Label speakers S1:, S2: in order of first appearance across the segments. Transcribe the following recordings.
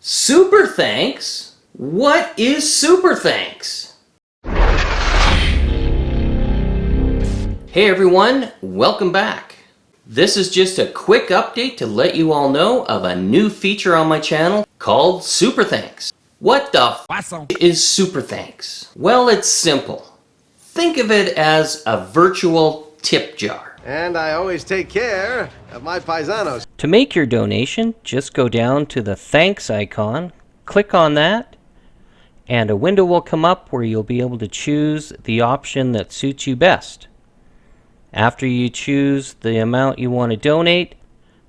S1: Super thanks? What is super thanks? Hey everyone, welcome back. This is just a quick update to let you all know of a new feature on my channel called Super Thanks. What the f is Super Thanks? Well, it's simple. Think of it as a virtual tip jar.
S2: And I always take care of my paisanos.
S3: To make your donation, just go down to the thanks icon, click on that, and a window will come up where you'll be able to choose the option that suits you best. After you choose the amount you want to donate,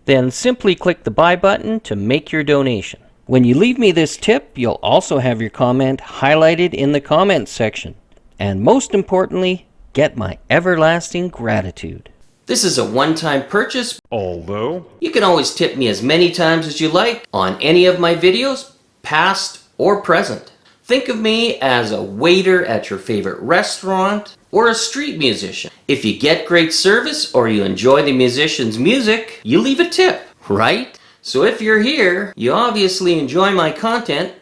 S3: then simply click the buy button to make your donation. When you leave me this tip, you'll also have your comment highlighted in the comments section. And most importantly, get my everlasting gratitude.
S1: This is a one-time purchase,
S4: Although
S1: you can always tip me as many times as you like on any of my videos, past or present. Think of me as a waiter at your favorite restaurant or a street musician. If you get great service or you enjoy the musician's music, you leave a tip, right? So if you're here, you obviously enjoy my content,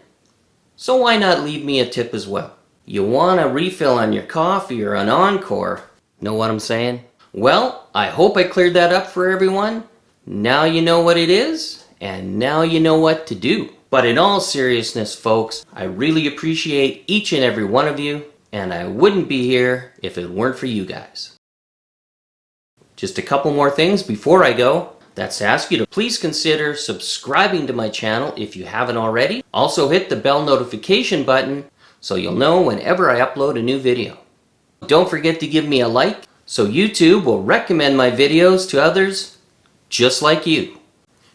S1: so why not leave me a tip as well? You want a refill on your coffee or an encore, know what I'm saying? Well, I hope I cleared that up for everyone. Now you know what it is, and now you know what to do. But in all seriousness, folks, I really appreciate each and every one of you, and I wouldn't be here if it weren't for you guys. Just a couple more things before I go. That's to ask you to please consider subscribing to my channel if you haven't already. Also hit the bell notification button so you'll know whenever I upload a new video. Don't forget to give me a like, so YouTube will recommend my videos to others just like you.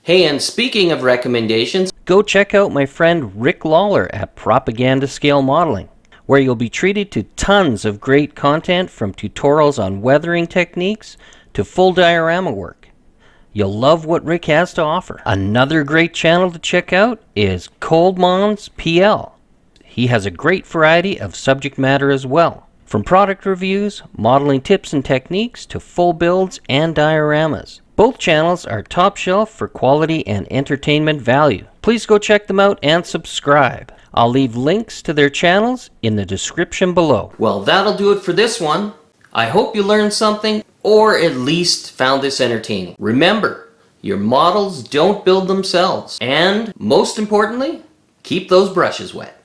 S1: Hey, and speaking of recommendations,
S3: Go check out my friend Rick Lawler at Propaganda Scale Modeling, where you'll be treated to tons of great content from tutorials on weathering techniques to full diorama work. You'll love what Rick has to offer. Another great channel to check out is Coldmons PL. He has a great variety of subject matter as well. From product reviews, modeling tips and techniques, to full builds and dioramas. Both channels are top shelf for quality and entertainment value. Please go check them out and subscribe. I'll leave links to their channels in the description below.
S1: well, that'll do it for this one. I hope you learned something, or at least found this entertaining. Remember, your models don't build themselves. And most importantly, keep those brushes wet.